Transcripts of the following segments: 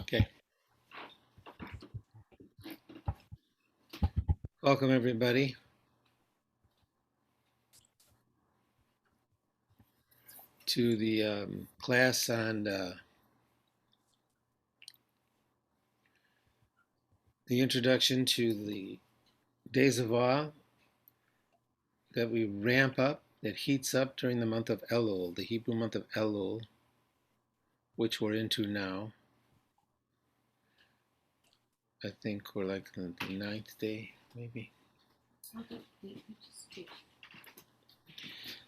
Okay. Welcome, everybody, to the class on the introduction to the days of awe that we ramp up, that heats up during the month of Elul, the Hebrew month of Elul, which we're into now. I think we're like the ninth day, maybe.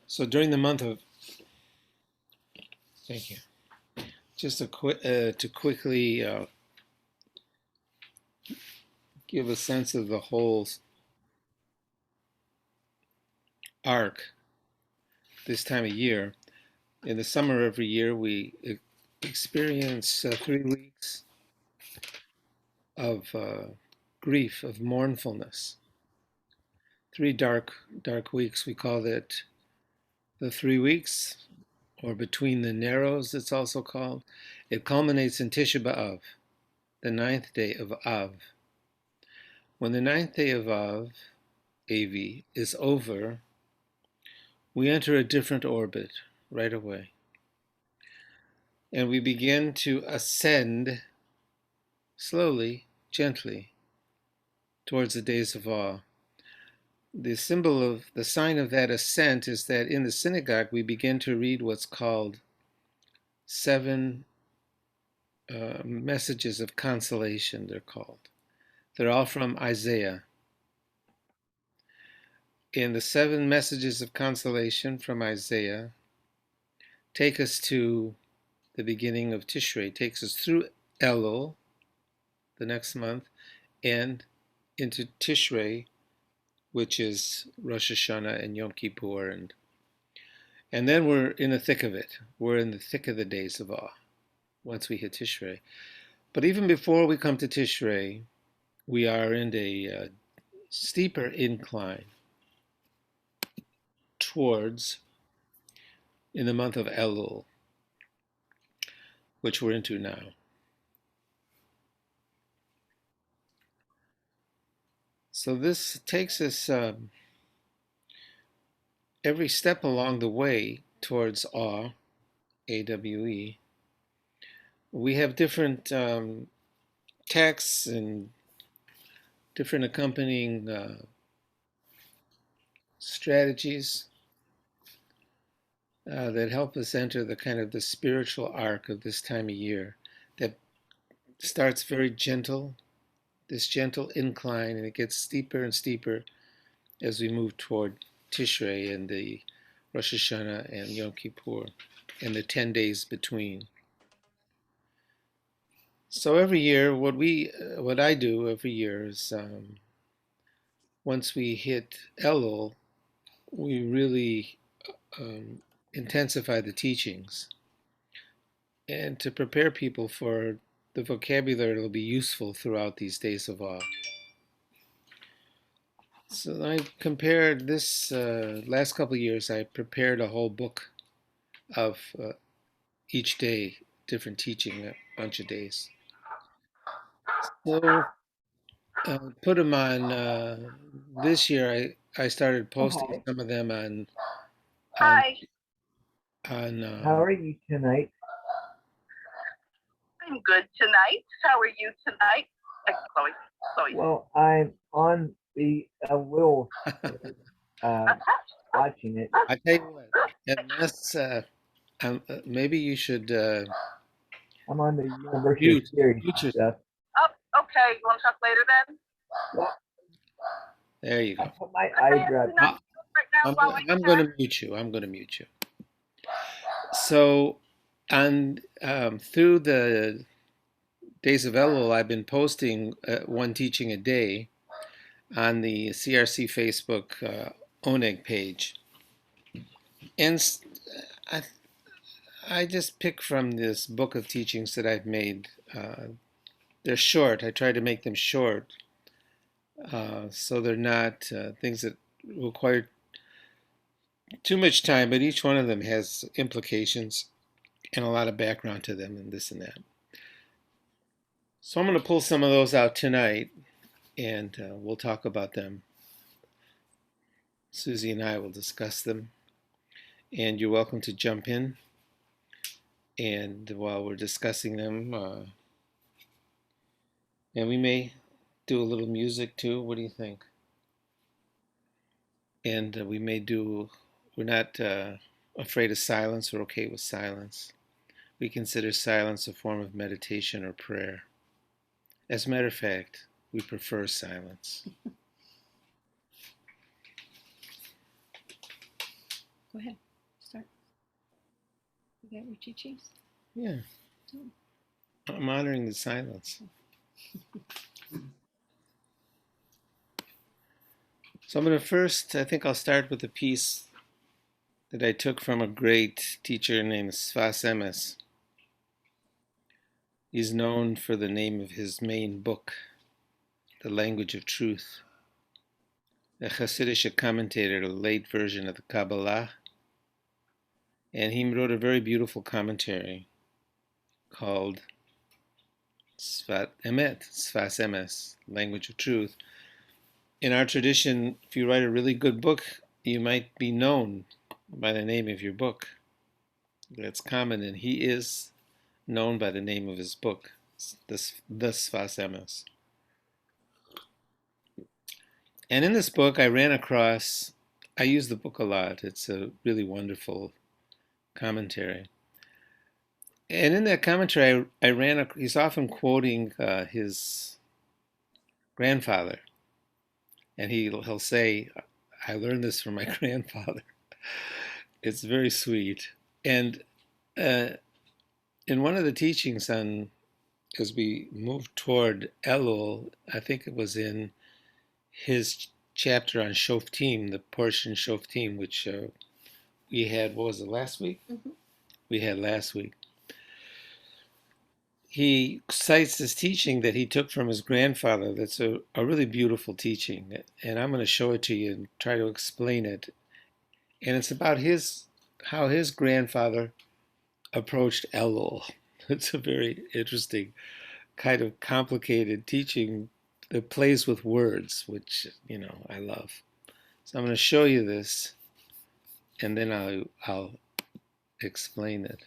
So during the month of, thank you. Just to quickly give a sense of the whole arc this time of year. In the summer every year, we experience 3 weeks of grief, of mournfulness. 3 dark weeks. We call it the 3 weeks, or between the narrows, it's also called. It culminates in Tisha B'Av, the ninth day of Av. When the ninth day of Av, AV, is over, we enter a different orbit right away. And we begin to ascend slowly, gently, towards the days of awe. The symbol of the sign of that ascent is that in the synagogue we begin to read what's called 7 messages of consolation, they're called. They're all from Isaiah. And the 7 messages of consolation from Isaiah take us to the beginning of Tishrei, takes us through Elul, the next month, and into Tishrei, which is Rosh Hashanah and Yom Kippur, and then we're in the thick of it. We're in the thick of the days of awe once we hit Tishrei. But even before we come to Tishrei, we are in a steeper incline towards, in the month of Elul, which we're into now. So this takes us every step along the way towards awe, AWE. We have different texts and different accompanying strategies that help us enter the kind of the spiritual arc of this time of year that starts very gentle, this gentle incline, and it gets steeper and steeper as we move toward Tishrei and the Rosh Hashanah and Yom Kippur and the 10 days between. So every year, what I do every year is once we hit Elul, we really um, intensify the teachings and to prepare people for the vocabulary that will be useful throughout these days of awe. So I compared this last couple of years. I prepared a whole book of each day, different teaching, a bunch of days. So put them on. This year, I started posting Hi, some of them on Hi, on. how are you tonight? I'm good tonight. How are you tonight? Chloe. Chloe. Well, I'm on the Elul uh, watching it. I tell you what, unless maybe you should I'm on the University of mute Series mute yourself. stuff. Oh, okay. You want to talk later then? Well, There you I go. put my eye drop. Not right now while I I'm going chat. to mute you. I'm going to mute you. So, and through the days of Elul, I've been posting one teaching a day on the CRC Facebook Oneg page, and I, I just pick from this book of teachings that I've made. They're short. I try to make them short, so they're not things that require too much time. But each one of them has implications and a lot of background to them, and this and that. So I'm going to pull some of those out tonight, and we'll talk about them. Susie and I will discuss them, and you're welcome to jump in. And while we're discussing them, and we may do a little music too. What do you think? And we're not afraid of silence. We're okay with silence. We consider silence a form of meditation or prayer. As a matter of fact, we prefer silence. Go ahead, start. You got your teachings? Yeah. I'm honoring the silence. So I'm going to first, I think I'll start with a piece that I took from a great teacher named Sfas Emes. He's known for the name of his main book, The Language of Truth. A Hasidic commentator, a late version of the Kabbalah, and he wrote a very beautiful commentary called Sfat Emet, Sfas Emes, Language of Truth. In our tradition, if you write a really good book, you might be known by the name of your book. That's common, and he is known by the name of his book, the Sfas Emes. And in this book, I use the book a lot. It's a really wonderful commentary. And in that commentary, he's often quoting his grandfather. And he'll say, I learned this from my grandfather. It's very sweet. And in one of the teachings as we moved toward Elul, I think it was in his chapter on Shoftim, the portion Shoftim, which we had, what was it, last week? Mm-hmm. We had last week. He cites this teaching that he took from his grandfather. That's a really beautiful teaching. And I'm going to show it to you and try to explain it. And it's about how his grandfather approached Elul. It's a very interesting, kind of complicated teaching that plays with words, which, I love. So I'm going to show you this, and then I'll explain it.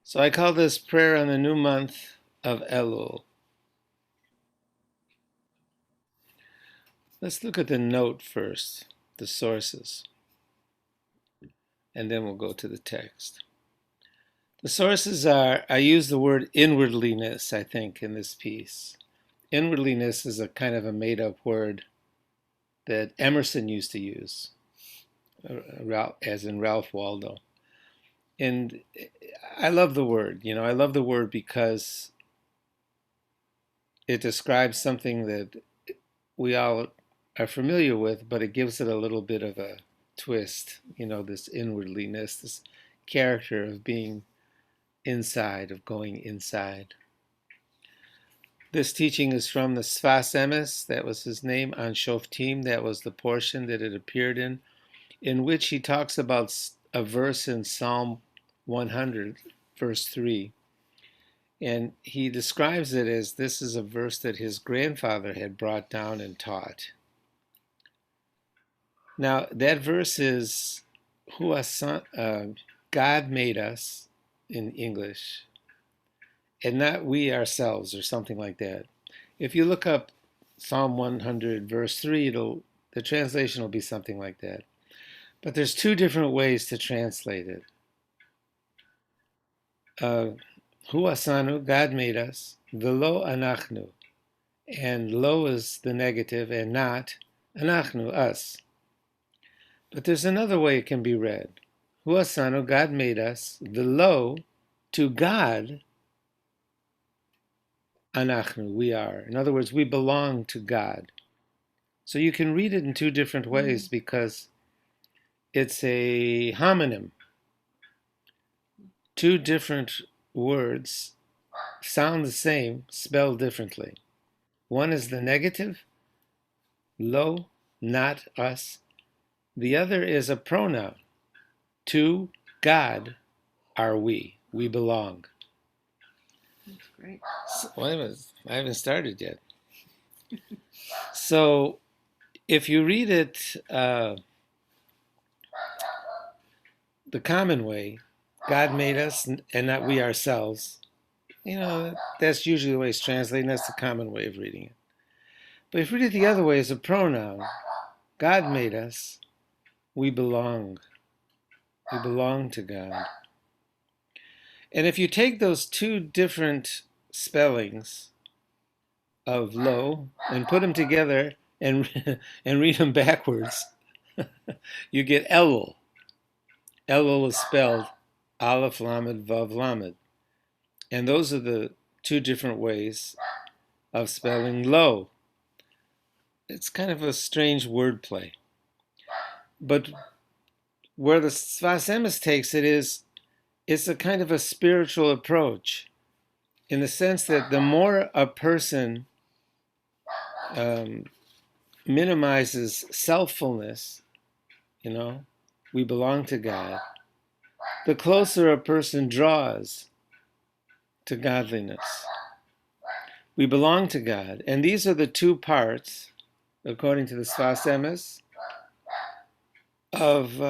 So I call this prayer on the new month of Elul. Let's look at the note first, the sources, and then we'll go to the text. The sources I use the word inwardliness, I think, in this piece. Inwardliness is a kind of a made-up word that Emerson used to use, as in Ralph Waldo. And I love the word, I love the word because it describes something that we all are familiar with, but it gives it a little bit of a twist, this inwardliness, this character of being inside, of going inside. This teaching is from the Sfas Emes, that was his name, on Shoftim, that was the portion that it appeared in which he talks about a verse in Psalm 100, verse 3. And he describes it as this is a verse that his grandfather had brought down and taught. Now, that verse is, God made us, in English, and not we ourselves, or something like that. If you look up Psalm 100, verse 3, the translation will be something like that. But there's two different ways to translate it. Hu asanu, God made us, velo anachnu. And lo is the negative, and not anachnu, us. But there's another way it can be read. Hu asanu, God made us, velo, to God, anachnu, we are. In other words, we belong to God. So you can read it in two different ways because it's a homonym. Two different words sound the same, spelled differently. One is the negative, lo, not us. The other is a pronoun, to God are we. We belong. That's great. So, wait a minute, I haven't started yet. So if you read it the common way, God made us and not we ourselves, that's usually the way it's translated. That's the common way of reading it. But if you read it the other way as a pronoun, God made us, we belong. We belong to God. And if you take those two different spellings of lo and put them together and and read them backwards, you get Elul. Elul is spelled Aleph Lamed Vav Lamed. And those are the two different ways of spelling lo. It's kind of a strange wordplay. But where the Sfas Emes takes it is, it's a kind of a spiritual approach in the sense that the more a person minimizes selffulness, we belong to God, the closer a person draws to godliness. We belong to God. And these are the two parts, according to the Sfas Emes, of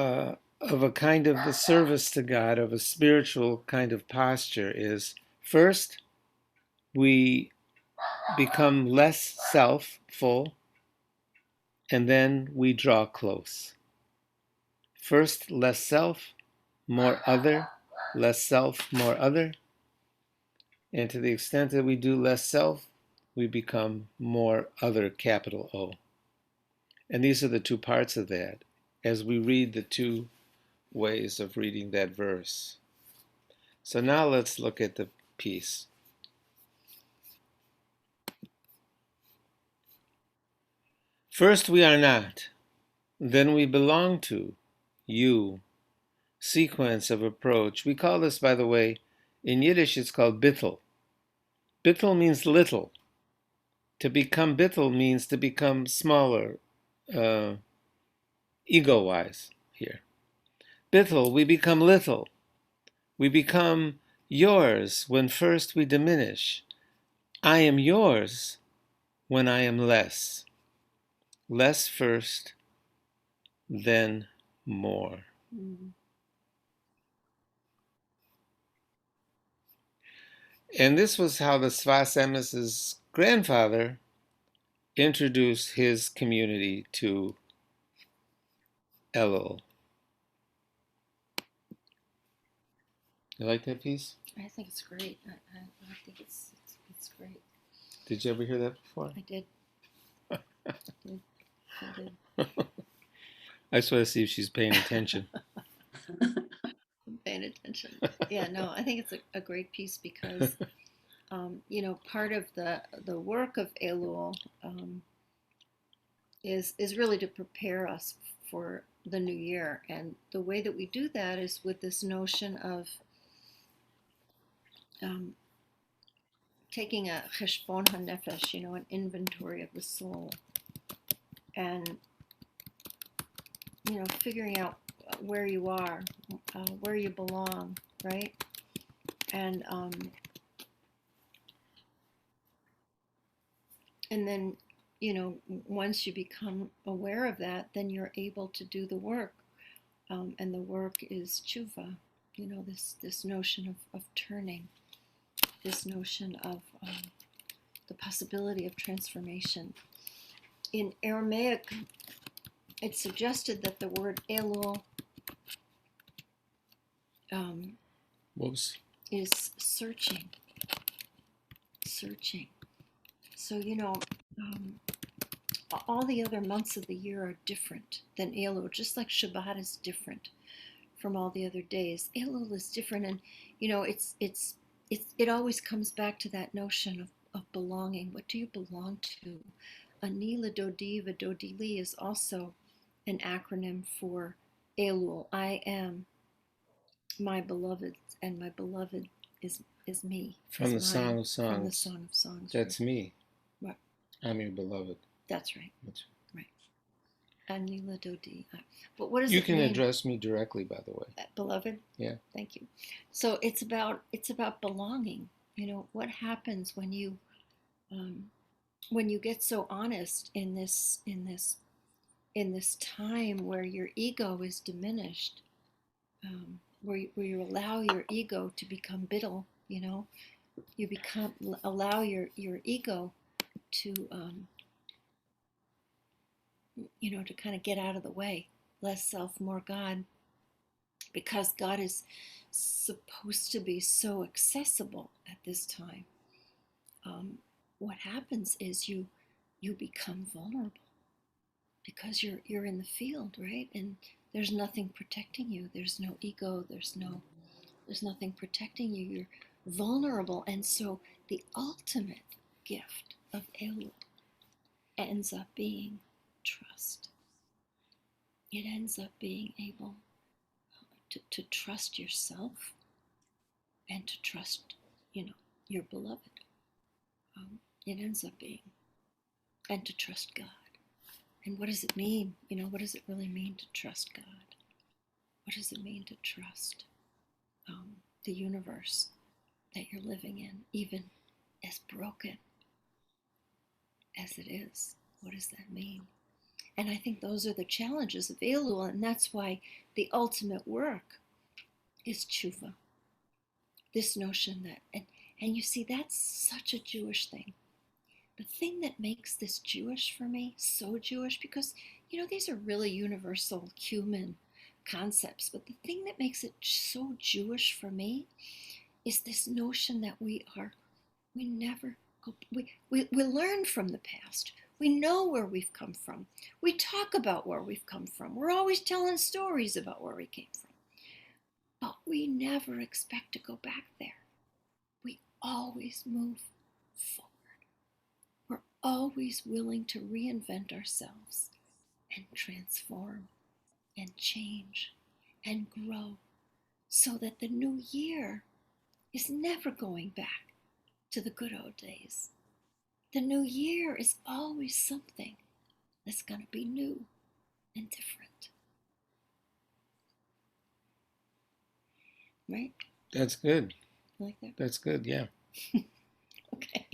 a kind of the service to God, of a spiritual kind of posture is, first, we become less self-full, and then we draw close. First, less self, more other, less self, more other. And to the extent that we do less self, we become more other, capital O. And these are the two parts of that as we read the two ways of reading that verse. So now let's look at the piece. First we are not, then we belong to, you, sequence of approach. We call this, by the way, in Yiddish it's called bittul. Bittul means little. To become bittul means to become smaller, ego-wise here. Bittul, we become little. We become yours when first we diminish. I am yours when I am less. Less first, then more. Mm. And this was how the Sfas Emes's grandfather introduced his community to Elul. You like that piece? I think it's great. I think it's great. Did you ever hear that before? I did. I did. I just want to see if she's paying attention. I'm paying attention. Yeah, no, I think it's a great piece because, part of the work of Elul is really to prepare us for the new year, and the way that we do that is with this notion of taking a cheshbon hanefesh, an inventory of the soul, and figuring out where you are, where you belong, right? And then once you become aware of that, then you're able to do the work, and the work is tshuva, this notion of turning, this notion of the possibility of transformation. In Aramaic, it's suggested that the word Elul is searching. So, all the other months of the year are different than Elul, just like Shabbat is different from all the other days. Elul is different, and it always comes back to that notion of belonging. What do you belong to? Ani l'dodi v'dodi li is also an acronym for Elul. I am my beloved, and my beloved is me. From the Song of Songs. From the Song of Songs. That's right. me. What? I'm your beloved. That's right. That's right. Anila Dodi. But what does You it can mean? address me directly, by the way. Beloved? Yeah. Thank you. So it's about belonging. You know, what happens when you get so honest in this time where your ego is diminished, where you allow your ego to become biddle, you know, you allow your ego to you know, to kind of get out of the way, less self, more God, because God is supposed to be so accessible at this time. What happens is you become vulnerable because you're in the field, right? And there's nothing protecting you. There's no ego. There's nothing protecting you. You're vulnerable, and so the ultimate gift of Elul ends up being trust. It ends up being able to trust yourself and to trust, you know, your beloved. It ends up being, and to trust God. And what does it mean? You know, what does it really mean to trust God? What does it mean to trust the universe that you're living in, even as broken as it is? What does that mean? And I think those are the challenges of Elul, and that's why the ultimate work is tshuva. This notion that, and you see, that's such a Jewish thing. The thing that makes this Jewish for me, so Jewish, because, you know, these are really universal human concepts, but the thing that makes it so Jewish for me is this notion that we never go, we learn from the past. We know where we've come from. We talk about where we've come from. We're always telling stories about where we came from. But we never expect to go back there. We always move forward. We're always willing to reinvent ourselves and transform and change and grow so that the new year is never going back to the good old days. The new year is always something that's going to be new and different. Right? That's good. You like that? That's good, yeah. Okay.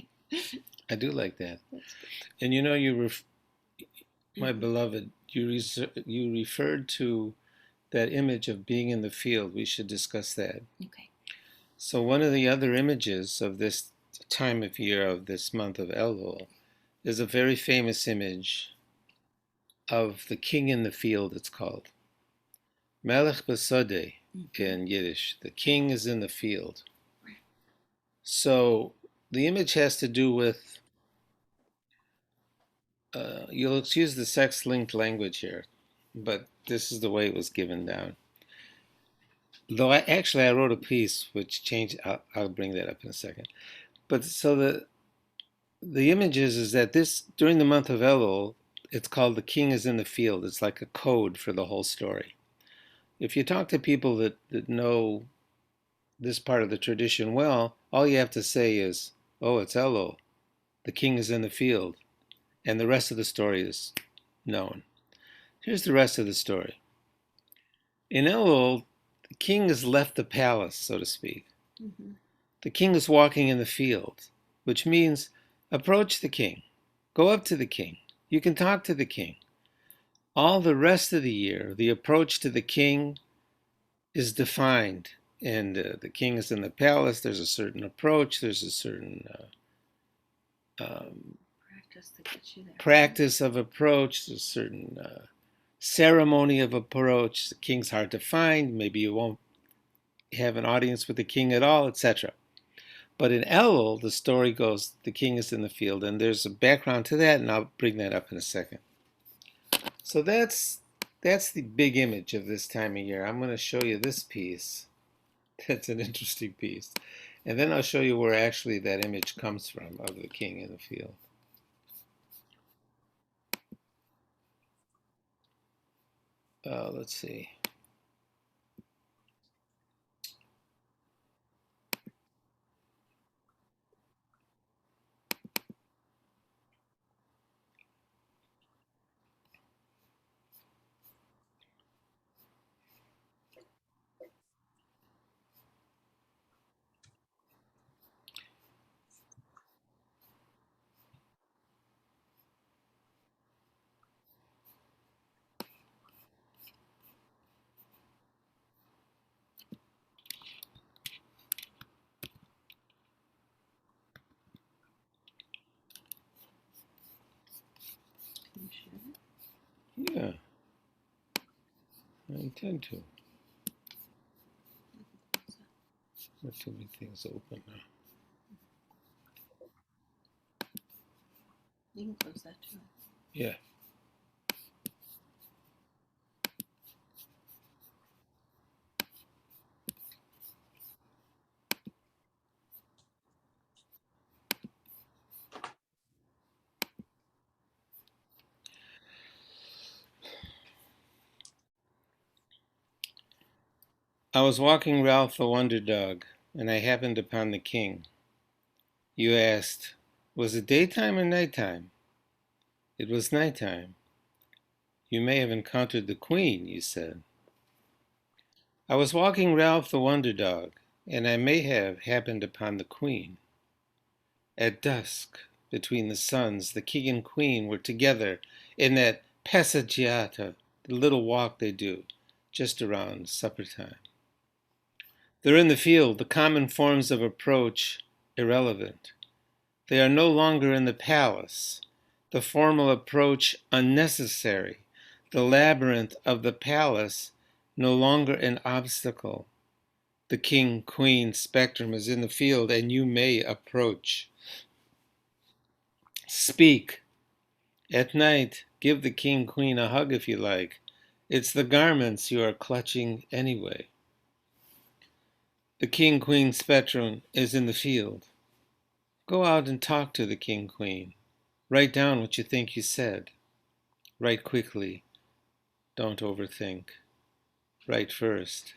I do like that. That's good. And you know, my beloved, you referred to that image of being in the field. We should discuss that. Okay. So one of the other images of this time of year, of this month of Elul, is a very famous image of the king in the field, it's called. Melech Basodeh in Yiddish. The king is in the field. So the image has to do with, you'll excuse the sex-linked language here, but this is the way it was given down. Though I wrote a piece which changed, I'll bring that up in a second. But so the image is that this, during the month of Elul, it's called The King is in the Field. It's like a code for the whole story. If you talk to people that know this part of the tradition well, all you have to say is, oh, it's Elul. The king is in the field. And the rest of the story is known. Here's the rest of the story. In Elul, the king has left the palace, so to speak. Mm-hmm. The king is walking in the field, which means approach the king. Go up to the king. You can talk to the king. All the rest of the year, the approach to the king is defined. And the king is in the palace. There's a certain approach. There's a certain practice of approach. There's a certain ceremony of approach. The king's hard to find. Maybe you won't have an audience with the king at all, etc. But in Elul, the story goes, the king is in the field, and there's a background to that, and I'll bring that up in a second. So that's the big image of this time of year. I'm going to show you this piece. That's an interesting piece. And then I'll show you where actually that image comes from of the king in the field. Let's see. can too. Not too many things open now. You can close that too. Yeah. I was walking Ralph the Wonder Dog, and I happened upon the king. You asked, was it daytime or nighttime? It was nighttime. You may have encountered the queen, you said. I was walking Ralph the Wonder Dog, and I may have happened upon the queen. At dusk, between the suns, the king and queen were together in that passeggiata, the little walk they do, just around supper time. They're in the field, the common forms of approach irrelevant. They are no longer in the palace, the formal approach unnecessary, the labyrinth of the palace no longer an obstacle. The king-queen spectrum is in the field, and you may approach. Speak. At night, give the king-queen a hug if you like. It's the garments you are clutching anyway. The king-queen spectrum is in the field. Go out and talk to the king-queen. Write down what you think you said. Write quickly. Don't overthink. Write first.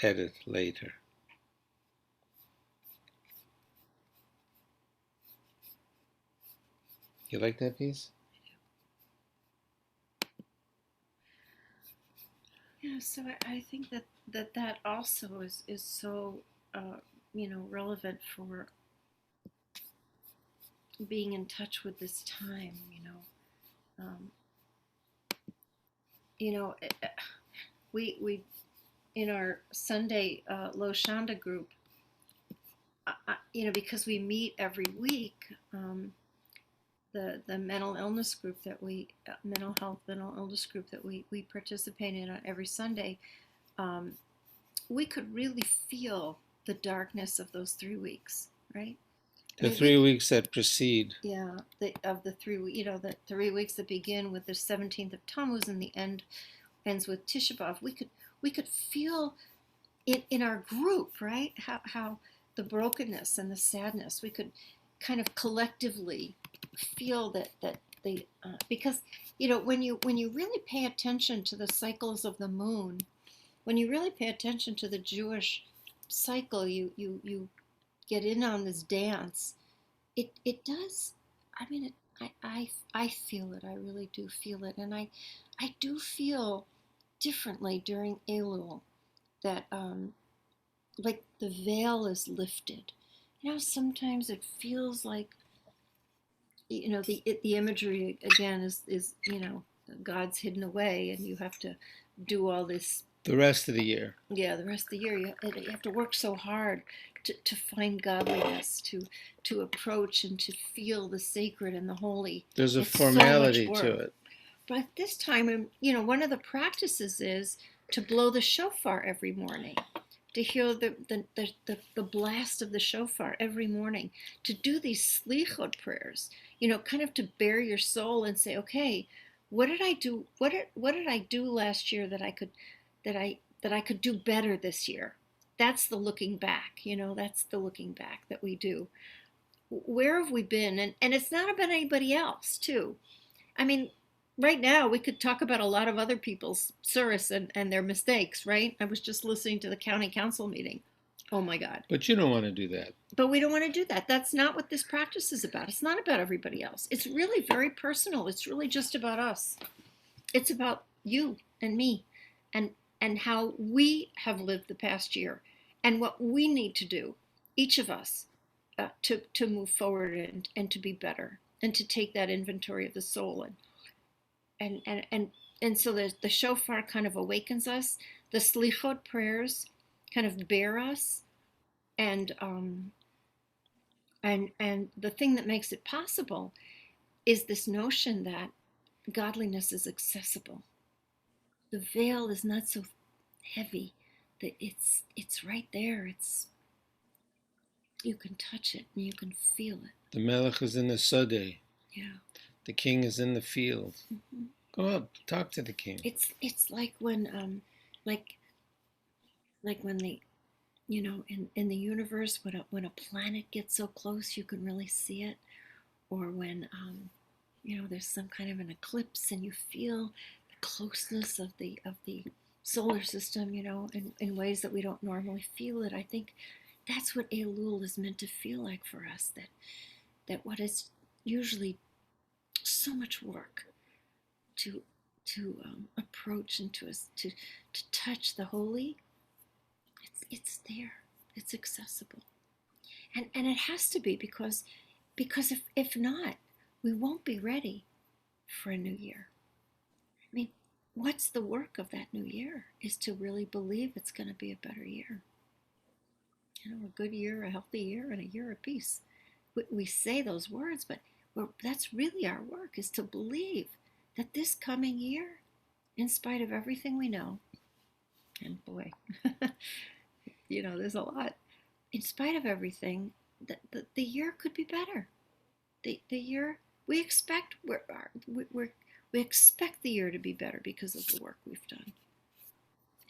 Edit later. You like that piece? Yeah, so I think that also is so relevant for being in touch with this time. Um, we in our Sunday Lo Shanda group, because we meet every week. The mental illness group that mental illness group that we participate in every Sunday, we could really feel the darkness of those 3 weeks, right? The 3 weeks that precede. Yeah, the 3 weeks that begin with the 17th of Tammuz and the ends with Tisha B'Av. We could feel in our group, right? How the brokenness and the sadness. We could kind of collectively feel that they because when you really pay attention to the cycles of the moon, when you really pay attention to the Jewish cycle, you get in on this dance. It does. I mean, I feel it. I really do feel it, and I do feel differently during Elul that like the veil is lifted. Sometimes it feels like the imagery again is God's hidden away, and you have to do all this the rest of the year. Yeah, the rest of the year you have to work so hard to find godliness, to approach and to feel the sacred and the holy. There's a formality to it. But this time, one of the practices is to blow the shofar every morning, to hear the blast of the shofar every morning, to do these slichot prayers, kind of to bare your soul and say, okay, what did I do? What did I do last year that I could do better this year? That's the looking back, that's the looking back that we do. Where have we been? And it's not about anybody else, too. I mean, right now we could talk about a lot of other people's surahs and their mistakes, right? I was just listening to the county council meeting. Oh my God. But you don't want to do that. But we don't want to do that. That's not what this practice is about. It's not about everybody else. It's really very personal. It's really just about us. It's about you and me and how we have lived the past year and what we need to do, each of us, to move forward and to be better and to take that inventory of the soul. And so the shofar kind of awakens us. The slichot prayers kind of bear us. And the thing that makes it possible is this notion that godliness is accessible. The veil is not so heavy, that it's right there. You can touch it and you can feel it. The Melech is in the Sodeh. Yeah. The king is in the field. Mm-hmm. Go up, talk to the king. It's like when like when the in the universe, when a planet gets so close you can really see it, or when there's some kind of an eclipse and you feel the closeness of the solar system, in ways that we don't normally feel it. I think that's what Elul is meant to feel like for us. That what is usually so much work to approach and to touch the holy, it's there, it's accessible, and it has to be, because if not, we won't be ready for a new year. I mean, what's the work of that new year is to really believe it's going to be a better year. A good year, a healthy year, and a year of peace. We say those words, but that's really our work, is to believe that this coming year, in spite of everything we know, and boy, there's a lot, in spite of everything, the year could be better. The year we expect we expect the year to be better because of the work we've done.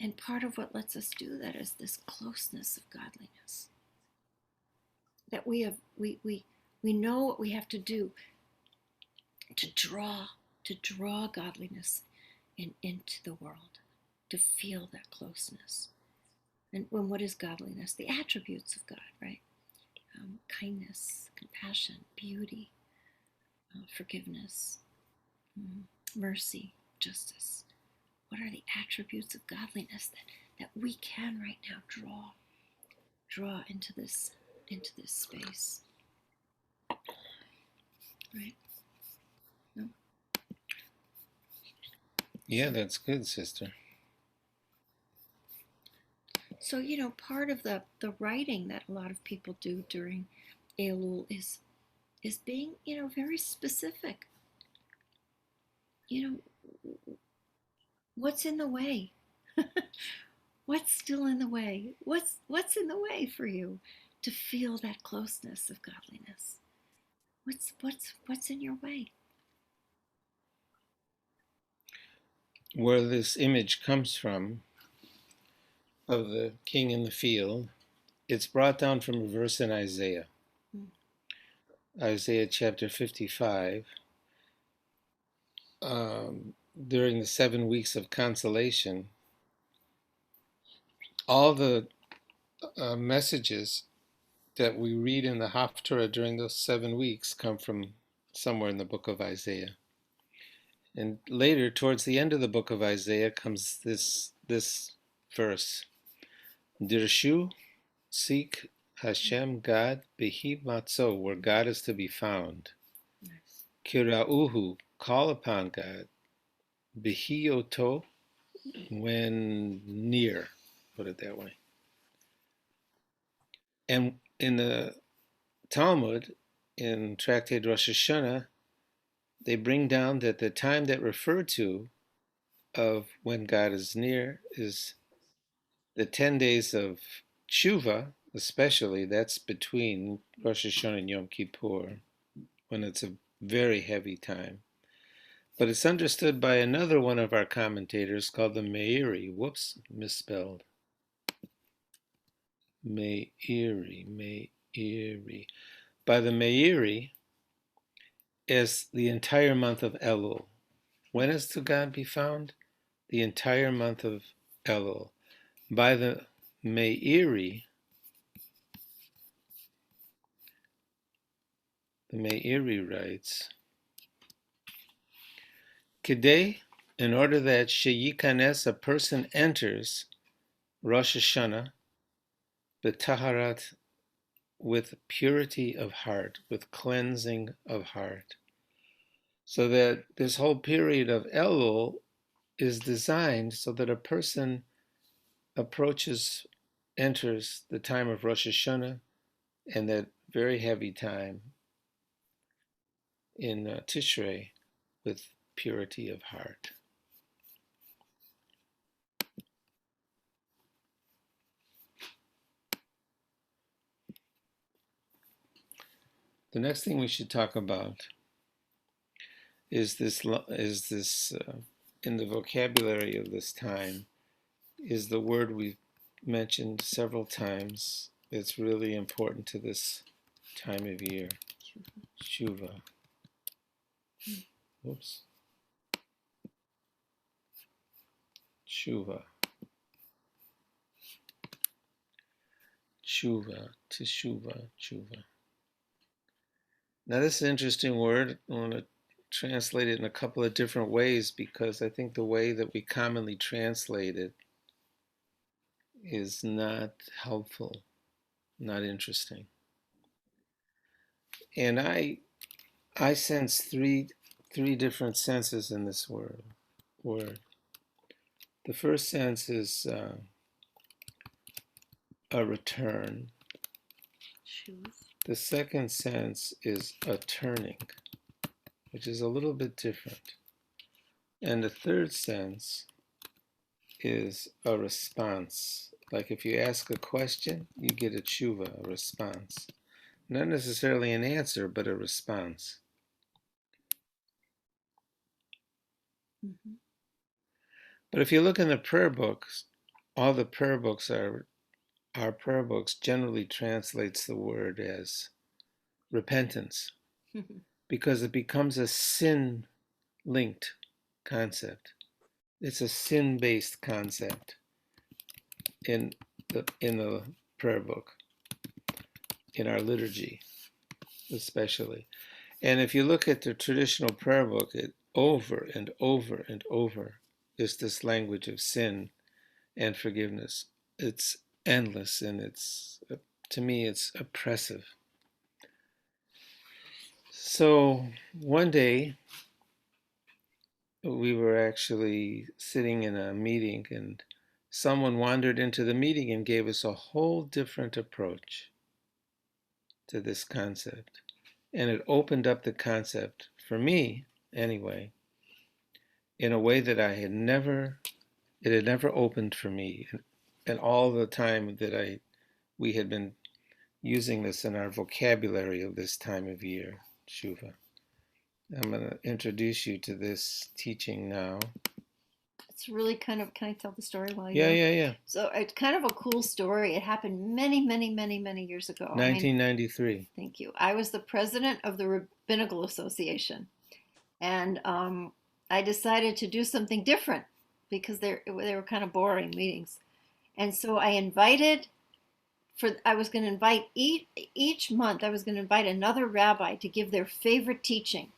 And part of what lets us do that is this closeness of godliness. That we know what we have to do to draw godliness into the world, to feel that closeness. And what is godliness? The attributes of God, right? Kindness, compassion, beauty, forgiveness, mercy, justice. What are the attributes of godliness that we can right now draw into this space? Right? No? Yeah, that's good, sister. So, part of the writing that a lot of people do during Elul is being, very specific. What's in the way? What's still in the way? What's in the way for you to feel that closeness of godliness? What's in your way? Where this image comes from of the king in the field, it's brought down from a verse in Isaiah. Isaiah chapter 55. During the 7 weeks of consolation, all the messages that we read in the Haftarah during those 7 weeks come from somewhere in the book of Isaiah. And later, towards the end of the book of Isaiah, comes this verse: Dirshu, seek Hashem, God, behi matzo, where God is to be found. Nice. Kirauhu, call upon God. Behi oto, when near, put it that way. And in the Talmud, in Tractate Rosh Hashanah, they bring down that the time that referred to of when God is near is the 10 days of Tshuva, especially. That's between Rosh Hashanah and Yom Kippur, when it's a very heavy time. But it's understood by another one of our commentators called the Meiri. Whoops, misspelled. Meiri. By the Meiri is the entire month of Elul. When is to God be found? The entire month of Elul. By the Meiri writes, Kidei, in order that Sheyikanes, a person enters Rosh Hashanah, b'taharat, with purity of heart, with cleansing of heart. So that this whole period of Elul is designed so that a person enters the time of Rosh Hashanah and that very heavy time in Tishrei with purity of heart. The next thing we should talk about is this in the vocabulary of this time is the word we've mentioned several times. It's really important to this time of year. Tshuva. Oops. Tshuva. Tshuva. Teshuva. Tshuva. Now this is an interesting word. I want to translate it in a couple of different ways because I think the way that we commonly translate it is not helpful, not interesting. And I sense three different senses in this word. The first sense is a return. Choose. The second sense is a turning, which is a little bit different. And the third sense is a response. Like if you ask a question, you get a tshuva, a response. Not necessarily an answer, but a response. Mm-hmm. But if you look in the prayer books, all the prayer books our prayer books generally translates the word as repentance because it becomes a sin-linked concept. It's a sin-based concept in the prayer book, in our liturgy especially. And if you look at the traditional prayer book, it over and over and over is this language of sin and forgiveness. It's endless and it's, to me, it's oppressive. So one day we were actually sitting in a meeting and someone wandered into the meeting and gave us a whole different approach to this concept. And it opened up the concept, for me anyway, in a way that it had never opened for me. And all the time that we had been using this in our vocabulary of this time of year, Shuva. I'm going to introduce you to this teaching now. It's really kind of, can I tell the story while you're... Yeah. So it's kind of a cool story. It happened many years ago. 1993. Thank you. I was the president of the Rabbinical Association. And I decided to do something different because they were kind of boring meetings. And so I was going to invite each month, I was going to invite another rabbi to give their favorite teaching.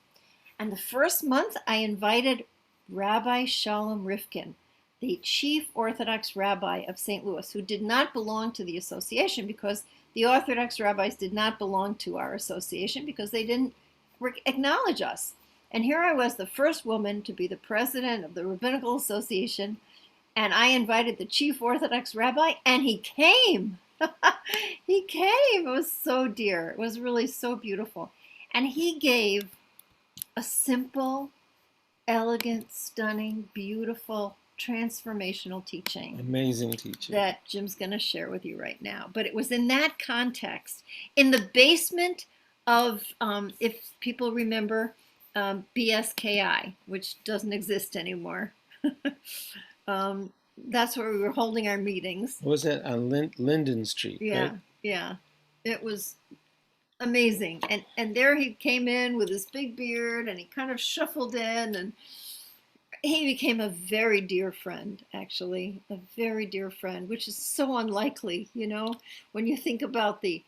And the first month I invited Rabbi Shalom Rifkin, the chief Orthodox rabbi of St. Louis, who did not belong to the association because the Orthodox rabbis did not belong to our association because they didn't acknowledge us. And here I was, the first woman to be the president of the Rabbinical Association, and I invited the chief Orthodox rabbi, and he came. He came. It was so dear. It was really so beautiful. And he gave a simple, elegant, stunning, beautiful, transformational teaching. Amazing teaching. That Jim's going to share with you right now. But it was in that context, in the basement of, if people remember, BSKI, which doesn't exist anymore. That's where we were holding our meetings. What was that, on Linden Street? Yeah, right? Yeah. It was amazing. And there he came in with his big beard and he kind of shuffled in and he became a very dear friend, actually, a very dear friend, which is so unlikely, when you think about the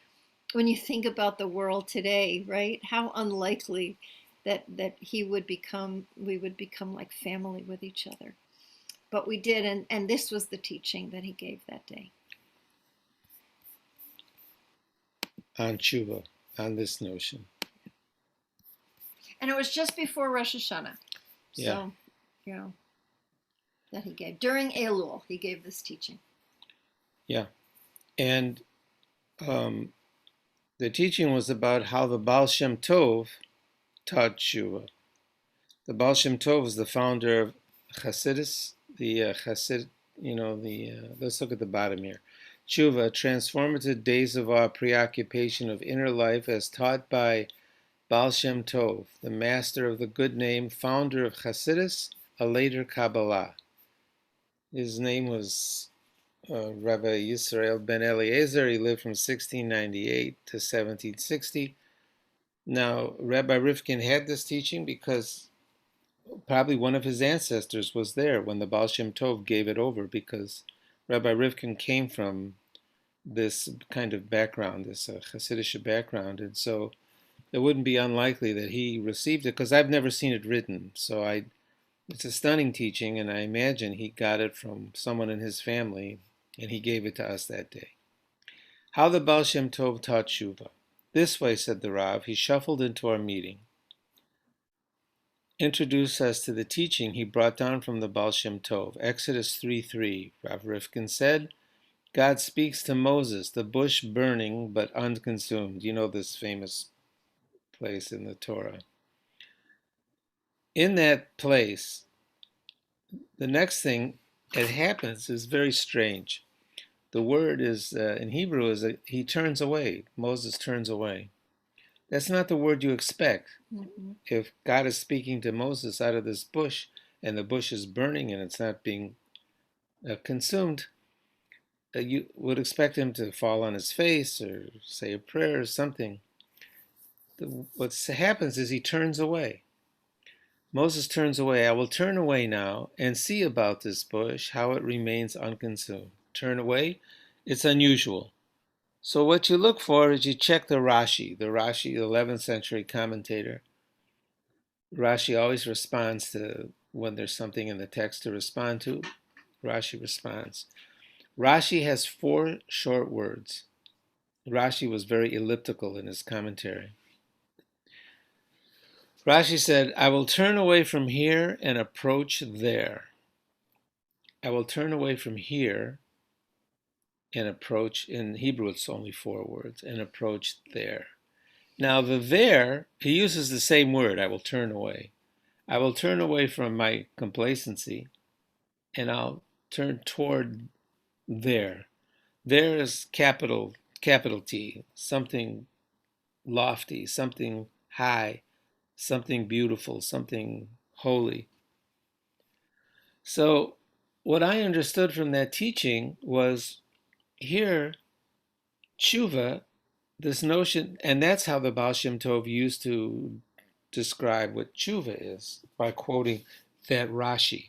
world today, right? How unlikely that we would become like family with each other. But we did, and this was the teaching that he gave that day. On tshuva, on this notion. And it was just before Rosh Hashanah. So, that he gave. During Elul, he gave this teaching. Yeah. And the teaching was about how the Baal Shem Tov taught tshuva. The Baal Shem Tov was the founder of Hasidus, let's look at the bottom here. Tshuva, transformative days of our preoccupation of inner life as taught by Baal Shem Tov, the master of the good name, founder of Hasidus, a later Kabbalah. His name was Rabbi Yisrael ben Eliezer. He lived from 1698 to 1760. Now, Rabbi Rifkin had this teaching because probably one of his ancestors was there when the Baal Shem Tov gave it over, because Rabbi Rifkin came from this kind of background, this Hasidic background, and so it wouldn't be unlikely that he received it, because I've never seen it written. So it's a stunning teaching, and I imagine he got it from someone in his family, and he gave it to us that day. How the Baal Shem Tov taught Tshuva. This way, said the Rav. He shuffled into our meeting, introduced us to the teaching he brought down from the Baal Shem Tov. Exodus 3:3, Rav Rifkin said, God speaks to Moses, the bush burning but unconsumed. You know this famous place in the Torah. In that place, the next thing that happens is very strange. The word is, in Hebrew, is he turns away. Moses turns away. That's not the word you expect. Mm-hmm. If God is speaking to Moses out of this bush, and the bush is burning and it's not being consumed, you would expect him to fall on his face or say a prayer or something. What happens is he turns away. Moses turns away. I will turn away now and see about this bush, how it remains unconsumed. Turn away. It's unusual. So what you look for is you check the Rashi. The Rashi, the 11th century commentator. Rashi always responds to when there's something in the text to respond to. Rashi responds. Rashi has 4 short words. Rashi was very elliptical in his commentary. Rashi said, I will turn away from here and approach there. I will turn away from here and approach, in Hebrew it's only 4 words, and approach there. Now the there, he uses the same word, I will turn away. I will turn away from my complacency and I'll turn toward there. There is capital T, something lofty, something high, something beautiful, something holy. So what I understood from that teaching was here, tshuva, this notion, and that's how the Baal Shem Tov used to describe what tshuva is, by quoting that Rashi.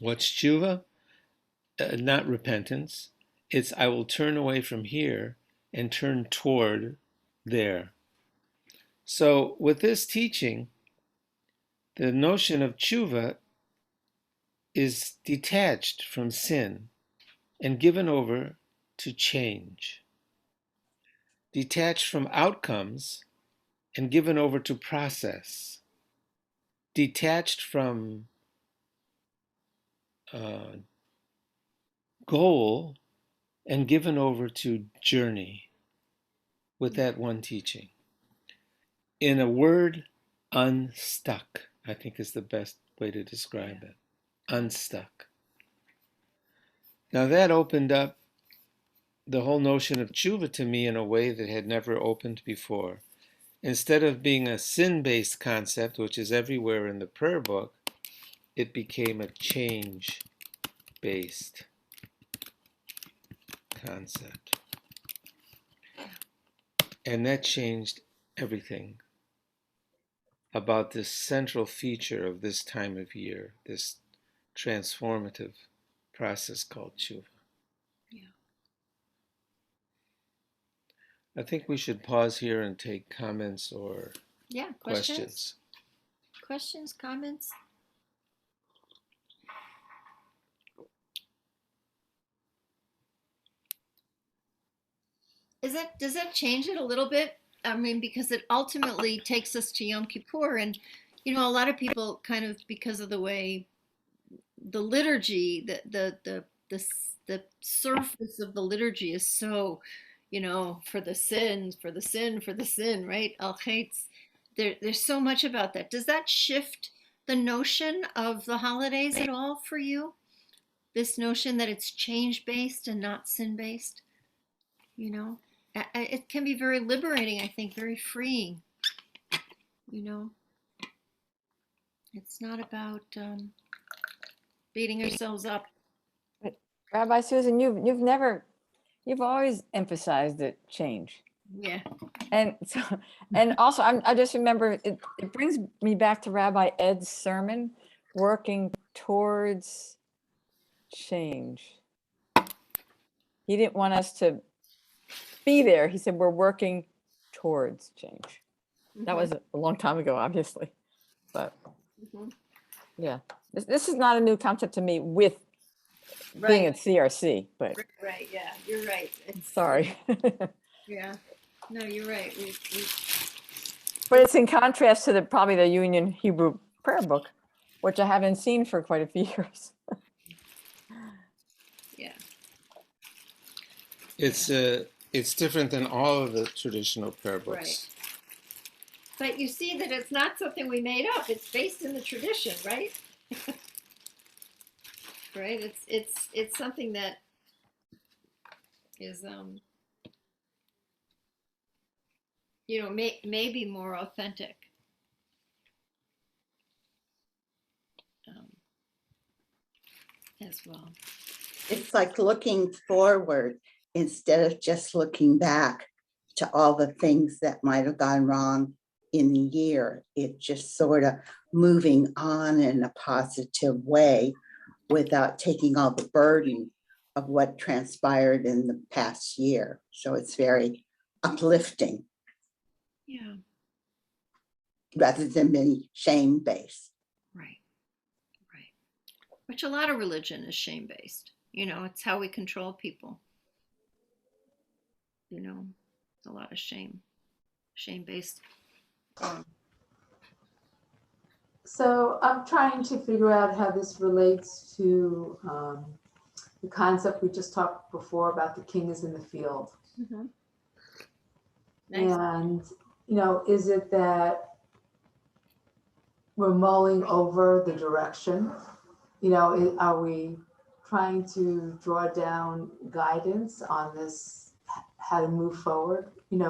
What's tshuva? Not repentance. It's I will turn away from here and turn toward there. So with this teaching, the notion of tshuva is detached from sin and given over to change. Detached from outcomes and given over to process. Detached from goal and given over to journey with that one teaching. In a word, unstuck, I think is the best way to describe it. Unstuck. Now that opened up the whole notion of tshuva to me in a way that had never opened before. Instead of being a sin-based concept, which is everywhere in the prayer book, it became a change-based concept. And that changed everything about this central feature of this time of year, this transformative process called tshuva. Yeah. I think we should pause here and take comments or Yeah, questions. Questions, comments? Does that change it a little bit? I mean, because it ultimately takes us to Yom Kippur, and a lot of people kind of, because of the way the liturgy, the surface of the liturgy is so, for the sin, for the sin, for the sin, right? Al Chetz. There's so much about that. Does that shift the notion of the holidays at all for you? This notion that it's change based and not sin based? It can be very liberating, I think, very freeing. You know, it's not about beating ourselves up. But Rabbi Susan, you've always emphasized that change. Yeah. And so, and also, I just remember it brings me back to Rabbi Ed's sermon, working towards change. He didn't want us to be there. He said, we're working towards change. That was a long time ago, obviously. But yeah, this is not a new concept to me with being at CRC, but Right, yeah, you're right. sorry. Yeah, no, you're right. But it's in contrast to probably the Union Hebrew prayer book, which I haven't seen for quite a few years. Yeah. It's different than all of the traditional prayer books. Right. But you see that it's not something we made up. It's based in the tradition, right? Right. It's something that is maybe more authentic. As well. It's like looking forward instead of just looking back to all the things that might have gone wrong in the year. It's just sort of moving on in a positive way without taking all the burden of what transpired in the past year. So it's very uplifting. Yeah. Rather than being shame-based. Right. Right. Which a lot of religion is shame-based. It's how we control people. It's a lot of shame-based. So I'm trying to figure out how this relates to the concept we just talked before about the king is in the field. Mm-hmm. Nice. And, is it that we're mulling over the direction? Are we trying to draw down guidance on this, how to move forward? And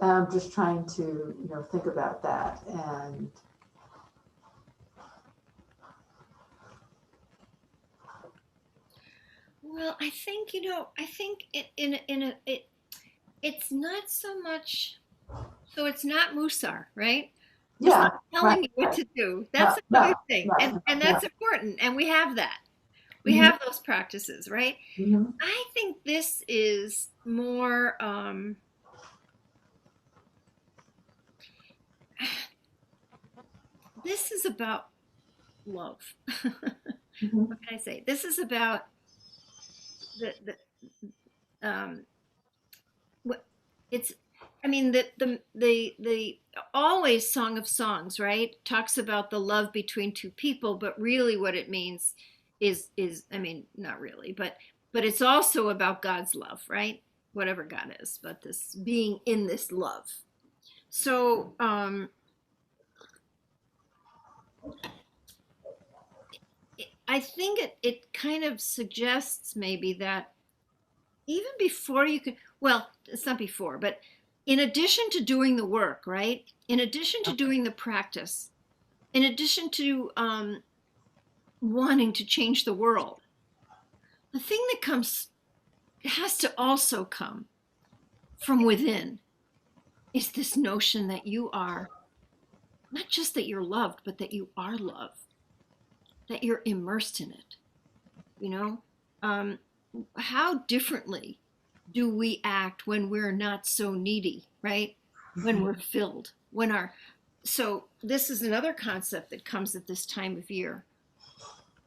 I'm just trying to, think about that. And Well, I think it's not so much. So it's not Musar, right? It's yeah, not telling you what to do. That's another thing, and that's important. And we have that. We have those practices, right? Mm-hmm. I think this is more. This is about love. What can I say? This is about it's. I mean, the always Song of Songs, right? Talks about the love between two people, but really what it means is I mean, not really, but it's also about God's love, right? Whatever God is, but this being in this love. So I think it kind of suggests maybe that even before you can, well, it's not before, but in addition to doing the work, right? In addition to doing the practice, in addition to wanting to change the world, the thing that comes, it has to also come from within, is this notion that you are, not just that you're loved, but that you are love, that you're immersed in it. How differently do we act when we're not so needy, right? When we're filled, so this is another concept that comes at this time of year,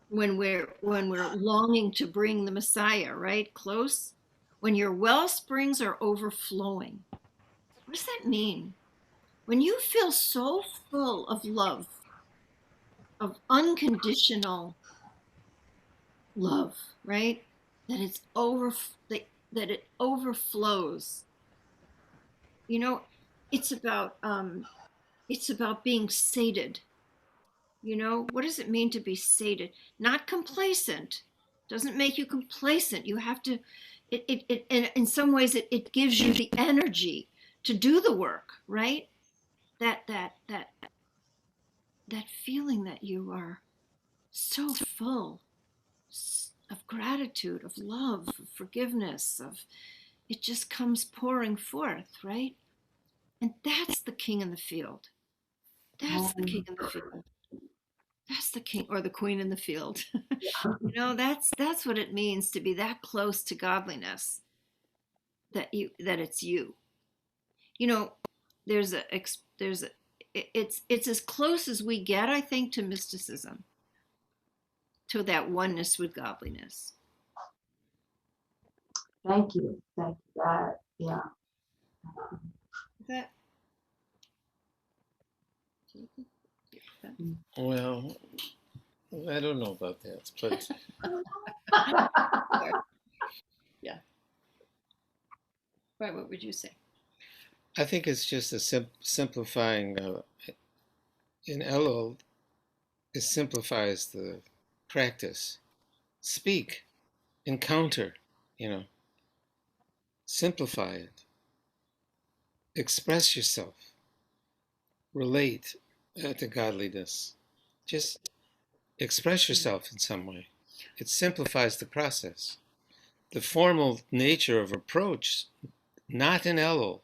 when we're longing to bring the Messiah, right, close, when your well springs are overflowing. What does that mean? When you feel so full of love, of unconditional love, right, that it's that it overflows. It's about being sated. What does it mean to be sated? Not complacent. Doesn't make you complacent. You have to and in some ways it gives you the energy to do the work, right? That feeling that you are so full of gratitude, of love, of forgiveness, of it just comes pouring forth, right? And that's the king in the field. That's the king in the field. That's the king or the queen in the field. You know, that's what it means to be that close to godliness, that it's you. You know, there's a there's a it's as close as we get, I think, to mysticism, to that oneness with godliness. Thank you. Thank you. That, yeah. Is that Well, I don't know about that, but yeah. Right, what would you say? I think it's just a simplifying. In Elul, it simplifies the practice. Speak, encounter, simplify it, express yourself, relate to godliness. Just express yourself in some way. It simplifies the process. The formal nature of approach, not in Elul.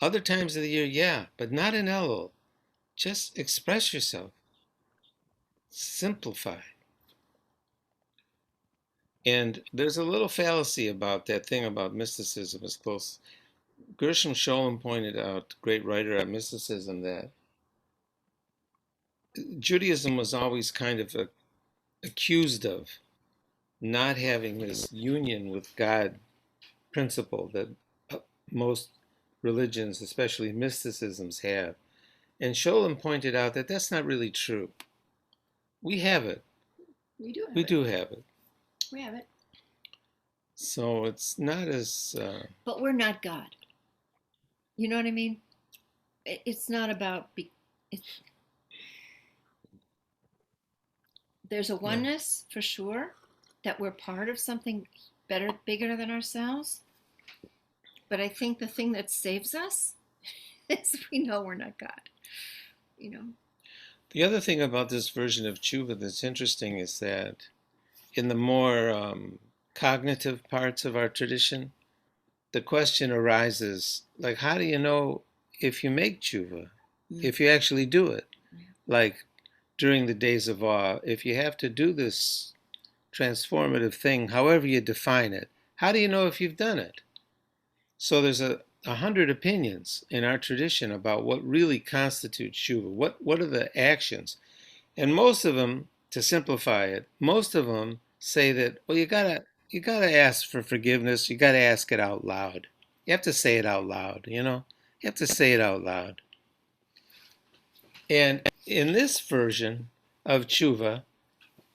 Other times of the year, yeah, but not in Elul. Just express yourself. Simplify. And there's a little fallacy about that thing about mysticism is close. Gershom Scholem pointed out, great writer on mysticism, that Judaism was always kind of accused of not having this union with God principle that most religions, especially mysticisms, have. And Scholem pointed out that that's not really true. We have it. We do have We it. do have it. We have it. So it's not as... But we're not God. You know what I mean? It's not about... There's a oneness, for sure, that we're part of something better, bigger than ourselves. But I think the thing that saves us is we know we're not God. You know? The other thing about this version of tshuva that's interesting is that in the more cognitive parts of our tradition, the question arises, like, how do you know if you make tshuva, if you actually do it? Like during the days of awe, if you have to do this transformative thing, however you define it, how do you know if you've done it? So there's 100 opinions in our tradition about what really constitutes tshuva. What are the actions? And most of them, to simplify it, most of them say that, well, you gotta ask for forgiveness. You gotta ask it out loud. You have to say it out loud. You have to say it out loud. And in this version of tshuva,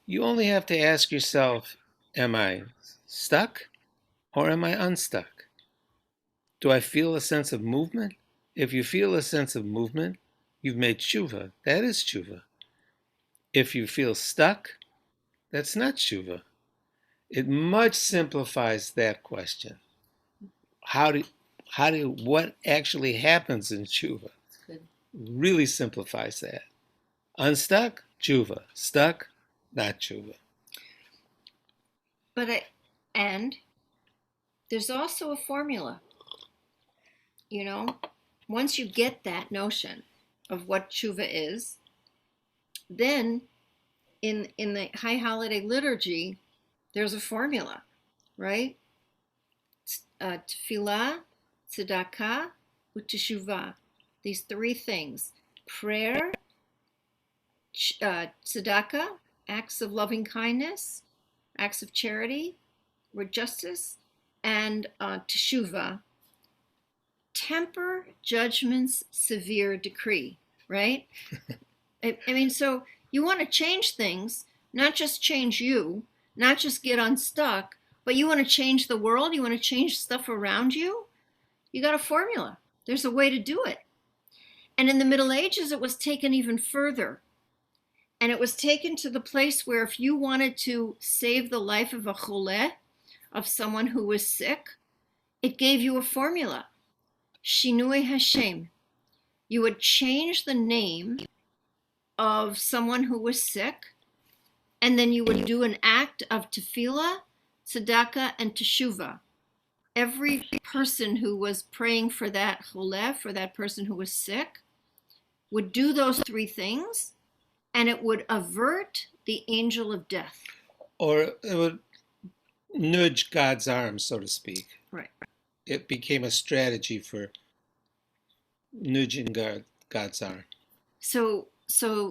you only have to ask yourself, am I stuck or am I unstuck? Do I feel a sense of movement? If you feel a sense of movement, you've made tshuva. That is tshuva. If you feel stuck, that's not tshuva. It much simplifies that question. What actually happens in tshuva? Really simplifies that. Unstuck, tshuva. Stuck, not tshuva. And there's also a formula. Once you get that notion of what tshuva is, then in the High Holiday liturgy, there's a formula, right? Tefillah, tzedakah, uteshuvah. These three things: prayer, tzedakah, acts of loving kindness, acts of charity, or justice, and teshuvah, temper judgment's severe decree, right? I mean, so you want to change things, not just change you, not just get unstuck, but you want to change the world, you want to change stuff around you. You got a formula. There's a way to do it. And in the Middle Ages, it was taken even further. And it was taken to the place where if you wanted to save the life of a choleh, of someone who was sick, it gave you a formula. Shinui Hashem. You would change the name of someone who was sick, and then you would do an act of tefillah, tzedakah, and teshuvah. Every person who was praying for that choleh, for that person who was sick, would do those three things, and it would avert the angel of death. Or it would nudge God's arm, so to speak. Right. It became a strategy for nudging God's arm. So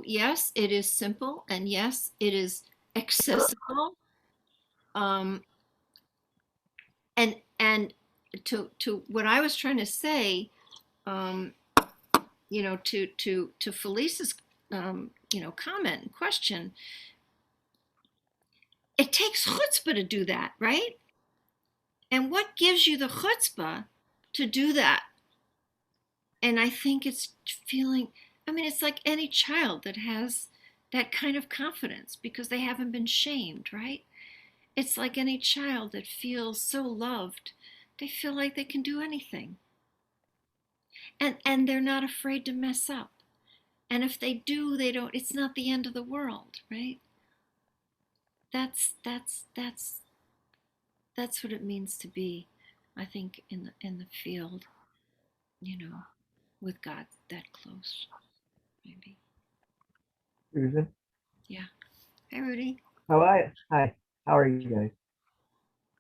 yes, it is simple, and yes, it is accessible. And to what I was trying to say, to Felice's comment and question, it takes chutzpah to do that, right? And what gives you the chutzpah to do that? And I think it's feeling, it's like any child that has that kind of confidence because they haven't been shamed, right? It's like any child that feels so loved, they feel like they can do anything. And they're not afraid to mess up. And if they do, it's not the end of the world, right? That's what it means to be, I think, in the field, with God that close, maybe. Susan? Yeah. Hi, Rudy. Hi, how are you guys?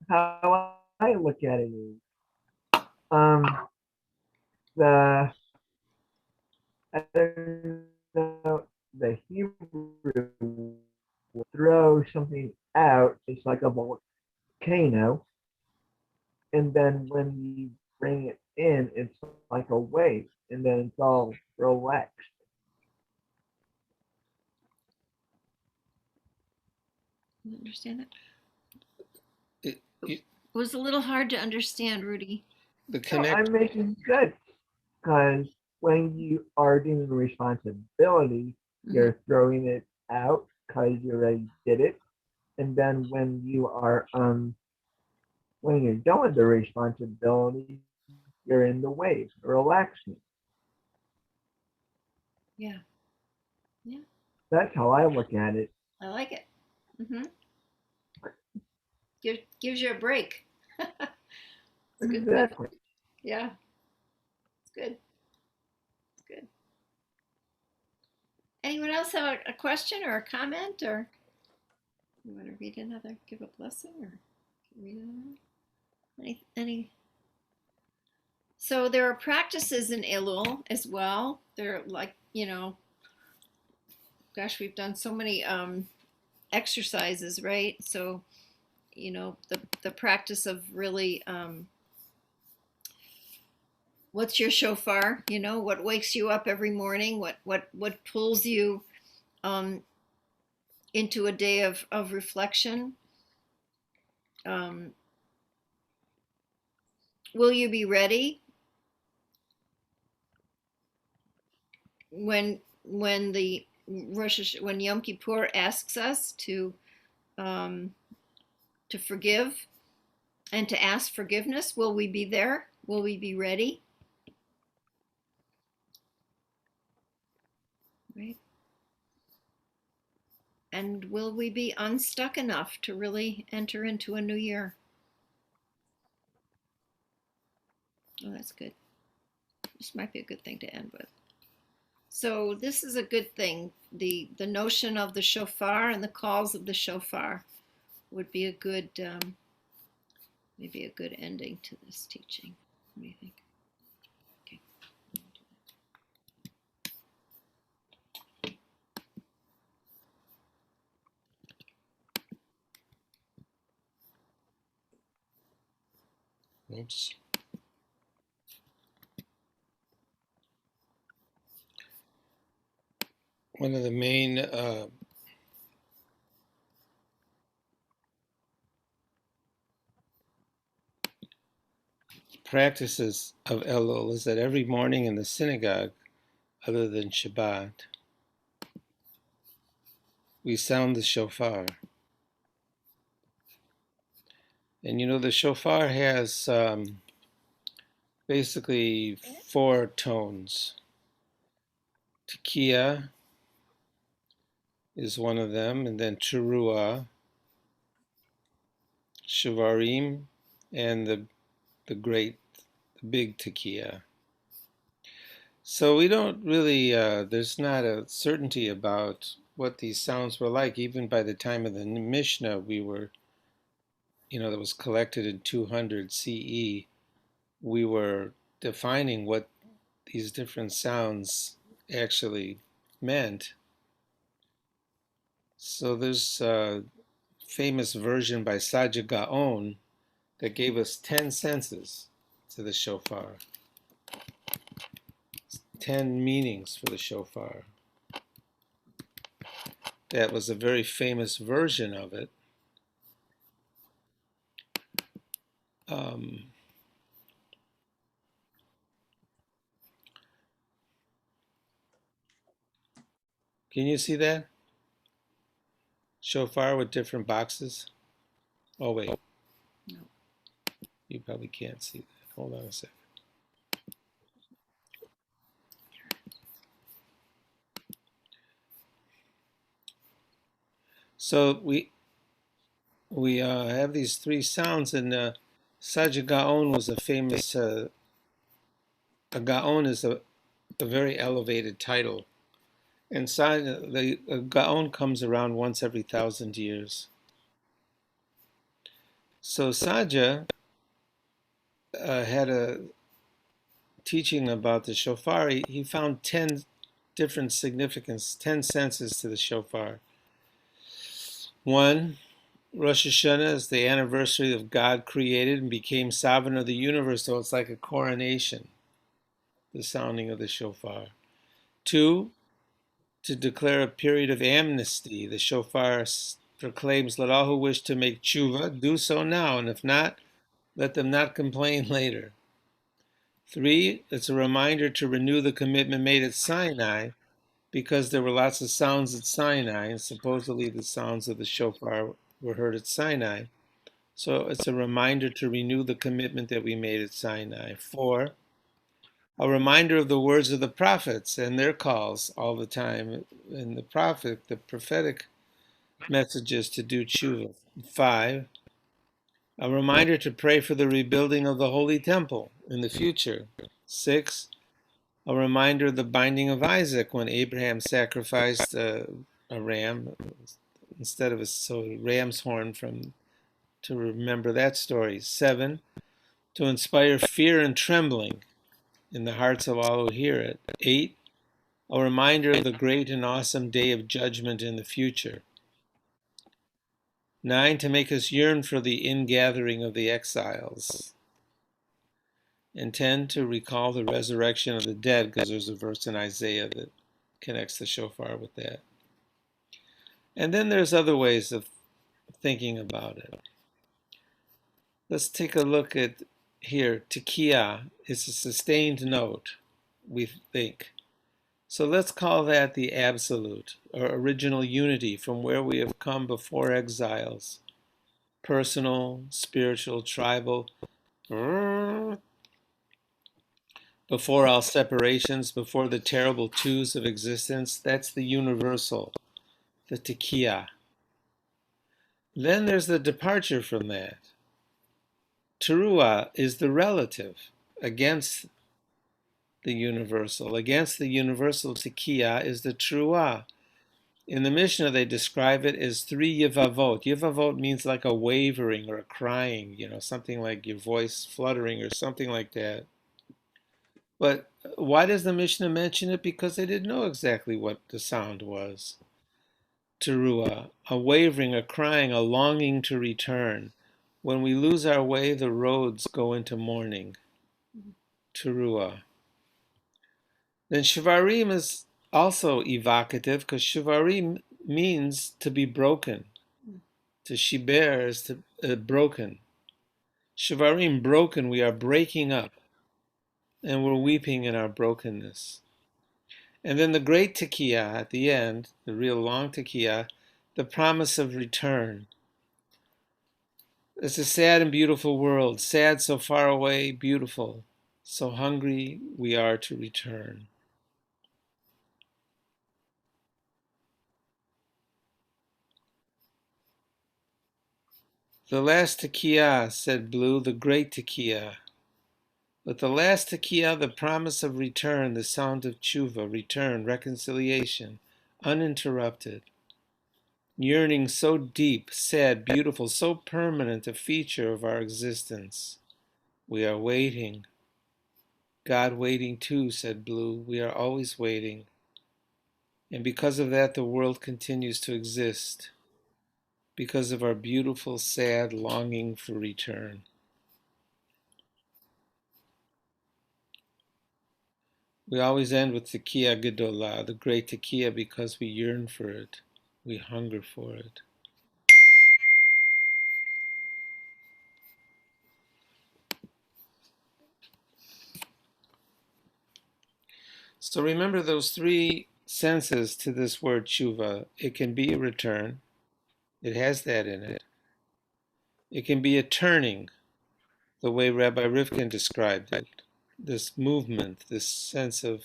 How I look at it is, the I don't know, the Hebrew will throw something out. It's like a volcano, and then when you bring it in, it's like a wave, and then it's all relaxed. You understand that? It, It was a little hard to understand, Rudy. the No, connect. I'm making good, because when you are doing responsibility, you're throwing it out because you already did it, and then when you're done with the responsibility, you're in the wave, relaxing. Yeah. That's how I look at it. I like it. Gives you a break. It's a good thing. Exactly. Yeah. It's good. It's good. Anyone else have a question or a comment, or you want to read another, give a blessing, or read another? Any? So there are practices in Elul as well. They're like, gosh, we've done so many exercises, right? So, the practice of really, what's your shofar? What wakes you up every morning? What pulls you into a day of reflection? Will you be ready when the when Yom Kippur asks us to forgive and to ask forgiveness? Will we be there? Will we be ready? Right? And will we be unstuck enough to really enter into a new year? Oh, that's good. This might be a good thing to end with. So this is a good thing. The notion of the shofar and the calls of the shofar would be a good, maybe a good ending to this teaching. What do you think? Okay. Oops. One of the main practices of Elul is that every morning in the synagogue, other than Shabbat, we sound the shofar. And the shofar has basically 4 tones. Tekiah is one of them, and then Teruah, Shavarim, and the big Tekiah. So we don't really, there's not a certainty about what these sounds were like. Even by the time of the Mishnah, we were, that was collected in 200 CE, we were defining what these different sounds actually meant. So there's a famous version by Saja Gaon that gave us 10 senses to the shofar, 10 meanings for the shofar. That was a very famous version of it. Um, can you see that? Shofar with different boxes? Oh, wait. No. You probably can't see that. Hold on a second. So we have these 3 sounds, and Saja Gaon was a famous, a Gaon is a very elevated title. And the Gaon comes around once every 1,000 years. So Saja had a teaching about the shofar. He found 10 different significance, 10 senses to the shofar. 1, Rosh Hashanah is the anniversary of God created and became sovereign of the universe, so it's like a coronation, the sounding of the shofar. 2, to declare a period of amnesty. The shofar proclaims, let all who wish to make tshuva do so now, and if not, let them not complain later. 3, it's a reminder to renew the commitment made at Sinai, because there were lots of sounds at Sinai, and supposedly the sounds of the shofar were heard at Sinai. So it's a reminder to renew the commitment that we made at Sinai. 4, a reminder of the words of the prophets and their calls all the time, and the prophetic messages to do tshuva. 5, a reminder to pray for the rebuilding of the Holy Temple in the future. 6, a reminder of the binding of Isaac when Abraham sacrificed a ram instead of a ram's horn to remember that story. 7, to inspire fear and trembling in the hearts of all who hear it. 8, a reminder of the great and awesome day of judgment in the future. 9, to make us yearn for the ingathering of the exiles. And 10, to recall the resurrection of the dead, because there's a verse in Isaiah that connects the shofar with that. And then there's other ways of thinking about it. Let's take a look at here. Tekiah is a sustained note, we think. So let's call that the absolute, or original unity from where we have come before exiles. Personal, spiritual, tribal, before all separations, before the terrible twos of existence. That's the universal, the Tekiah. Then there's the departure from that. Teruah is the relative against the universal. Against the universal Tekiah is the Teruah. In the Mishnah, they describe it as 3 yevavot. Yevavot means like a wavering or a crying, something like your voice fluttering or something like that. But why does the Mishnah mention it? Because they didn't know exactly what the sound was. Teruah, a wavering, a crying, a longing to return. When we lose our way, the roads go into mourning. Teruah. Then Shvarim is also evocative, because Shvarim means to be broken. To shiber is to broken. Shvarim, broken, we are breaking up, and we're weeping in our brokenness. And then the great Tekiah at the end, the real long Tekiah, the promise of return. It's a sad and beautiful world, sad so far away, beautiful, so hungry we are to return. The last tekiah, said Blue, the great tekiah. With the last tekiah, the promise of return, the sound of tshuva, return, reconciliation, uninterrupted. Yearning so deep, sad, beautiful, so permanent a feature of our existence. We are waiting. God waiting too, said Blue. We are always waiting. And because of that, the world continues to exist. Because of our beautiful, sad longing for return. We always end with Tekiah Gedolah, the great Tekiah, because we yearn for it. We hunger for it. So remember those three senses to this word tshuva. It can be a return. It has that in it. It can be a turning, the way Rabbi Rivkin described it. This movement, this sense of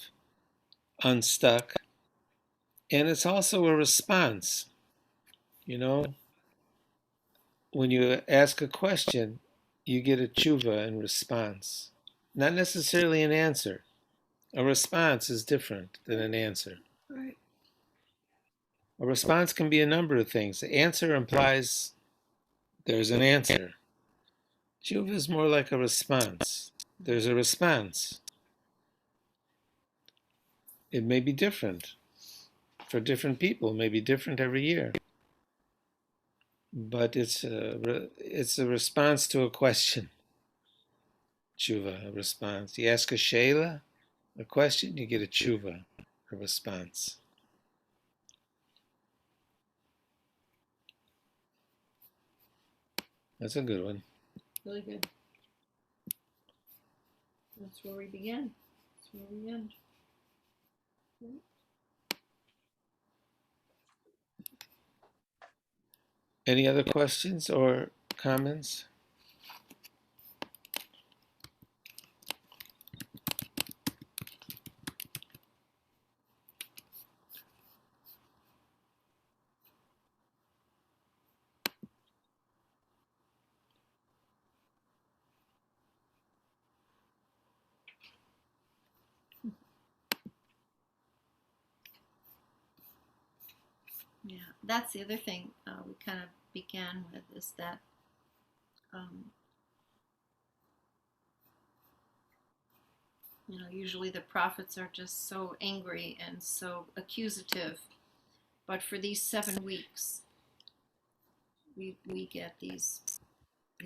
unstuck. And it's also a response. You know, when you ask a question, you get a tshuva in response. Not necessarily an answer. A response is different than an answer. Right. A response can be a number of things. The answer implies there's an answer. Tshuva is more like a response. There's a response. It may be different for different people, it may be different every year. But it's a response to a question. Tshuva, a response. You ask a sheila, a question, you get a tshuva, a response. That's a good one. Really good. That's where we begin. That's where we end. Any other questions or comments? Yeah, that's the other thing we kind of began with is that usually the prophets are just so angry and so accusative, but for these 7 weeks, we get these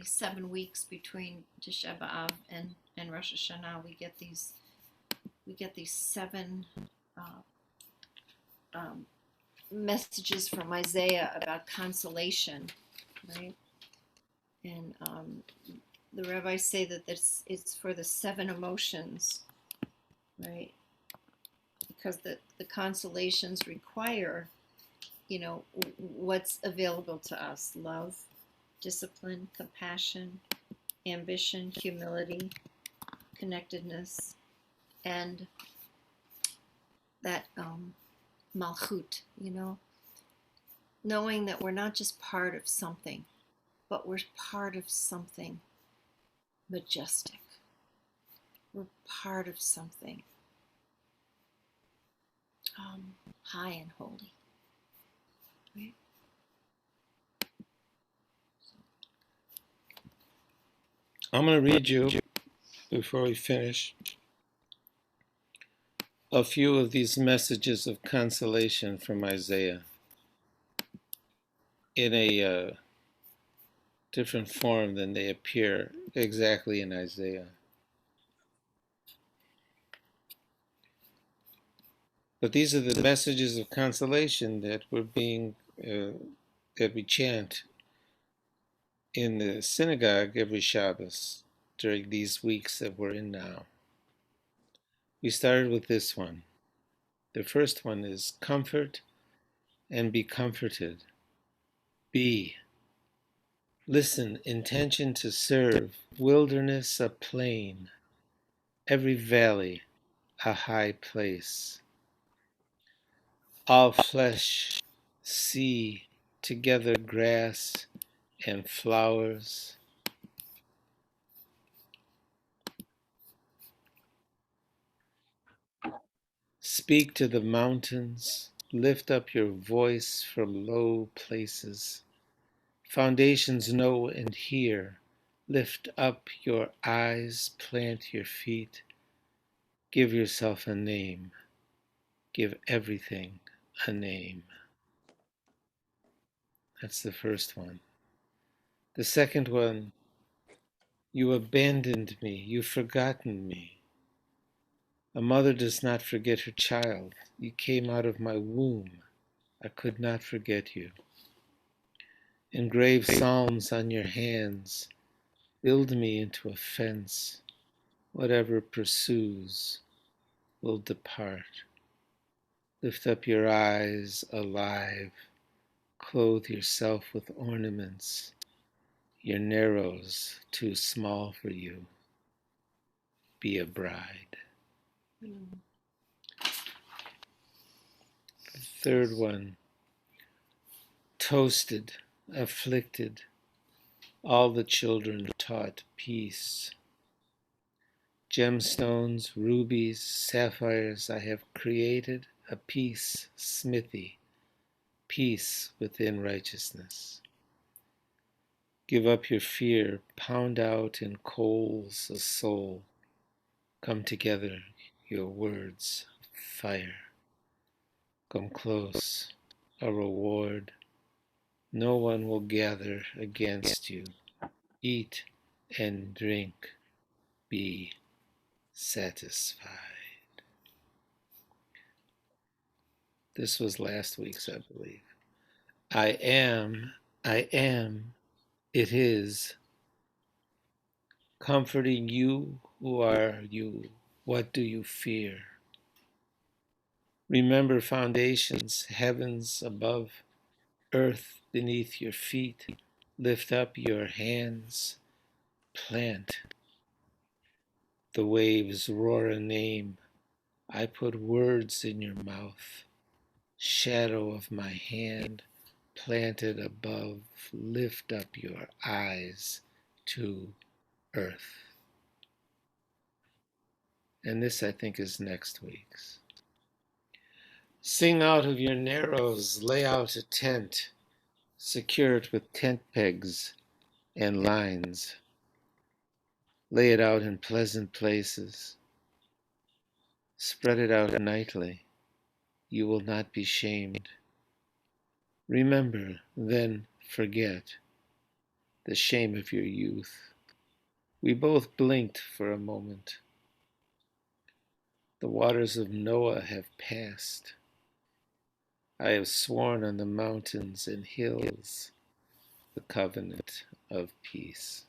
7 weeks between Tisha B'av and Rosh Hashanah. We get these 7 messages from Isaiah about consolation, right? And the rabbis say that it's for the 7 emotions, right? Because the consolations require, what's available to us: love, discipline, compassion, ambition, humility, connectedness, and that malchut, knowing that we're not just part of something, but we're part of something majestic. We're part of something high and holy, right? I'm going to read you, before we finish, a few of these messages of consolation from Isaiah in a different form than they appear exactly in Isaiah. But these are the messages of consolation that that we chant in the synagogue every Shabbos during these weeks that we're in now. We started with this one. The first one is comfort and be comforted. Be. Listen, intention to serve, wilderness a plain, every valley a high place. All flesh see together grass and flowers. Speak to the mountains, lift up your voice from low places. Foundations know and hear. Lift up your eyes, plant your feet. Give yourself a name. Give everything a name. That's the first one. The second one, you abandoned me, you've forgotten me. A mother does not forget her child. You came out of my womb. I could not forget you. Engrave psalms on your hands. Build me into a fence. Whatever pursues will depart. Lift up your eyes, alive. Clothe yourself with ornaments. Your narrows too small for you. Be a bride. The third one, toasted, afflicted, all the children taught peace. Gemstones, rubies, sapphires, I have created a peace smithy, peace within righteousness. Give up your fear, pound out in coals a soul. Come together, your words, fire. Come close, a reward. No one will gather against you. Eat and drink, be satisfied. This was last week's, I believe. I am, it is, comforting you who are you. What do you fear? Remember foundations, heavens above, earth beneath your feet. Lift up your hands, plant. The waves roar a name. I put words in your mouth. Shadow of my hand planted above. Lift up your eyes to earth. And this, I think, is next week's. Sing out of your narrows, lay out a tent, secure it with tent pegs and lines. Lay it out in pleasant places. Spread it out nightly. You will not be shamed. Remember, then forget the shame of your youth. We both blinked for a moment. The waters of Noah have passed. I have sworn on the mountains and hills the covenant of peace.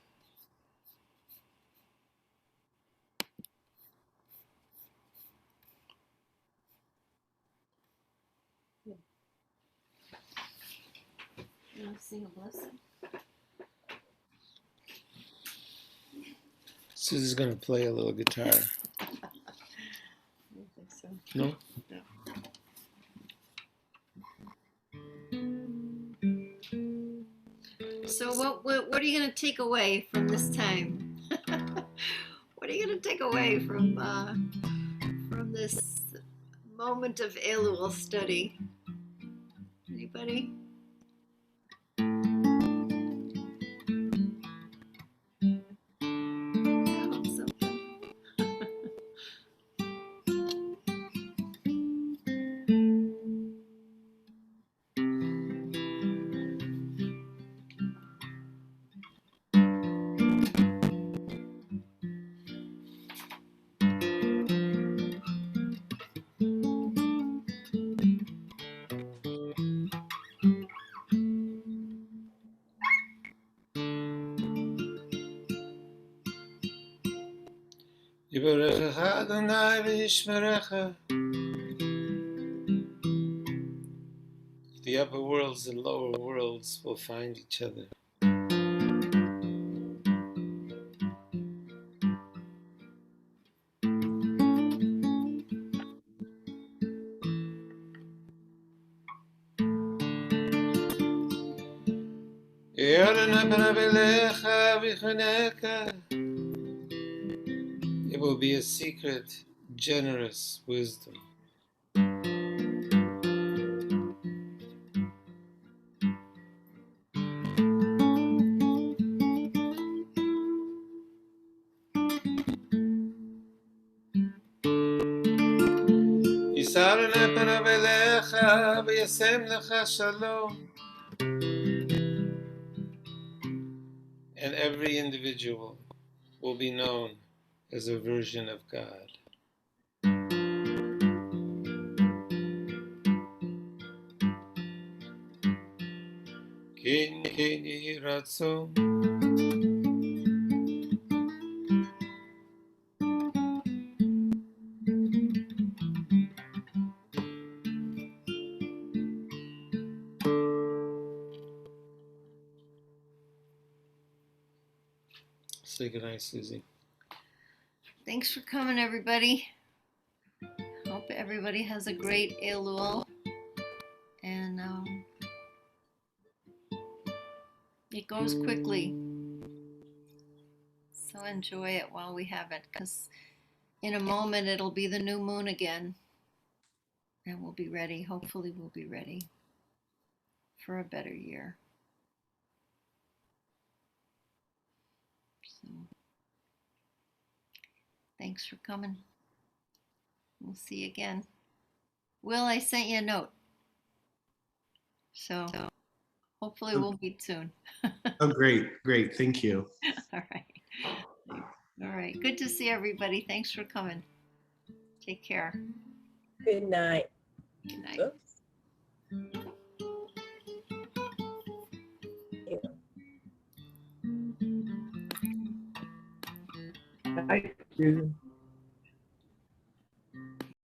You want to sing a blessing? Susie's going to play a little guitar. I don't think so. No? So what are you going to take away from this time? What are you going to take away from this moment of Elul study? Anybody? I hope something. Yivarechecha Adonai v'yishmerecha. The upper worlds and lower worlds will find each other. It will be a secret, generous wisdom. And every individual will be known as a version of God. Ken yehi ratzon. Say goodnight, Susie. Thanks for coming, everybody. Hope everybody has a great Elul. And it goes quickly. So enjoy it while we have it, because in a moment it'll be the new moon again. And we'll be ready. Hopefully, we'll be ready for a better year. So, thanks for coming. We'll see you again. Will, I sent you a note. So, hopefully, we'll meet soon. Oh, great. Great. Thank you. All right. All right. Good to see everybody. Thanks for coming. Take care. Good night. Good night. Oops. Hi, Susan.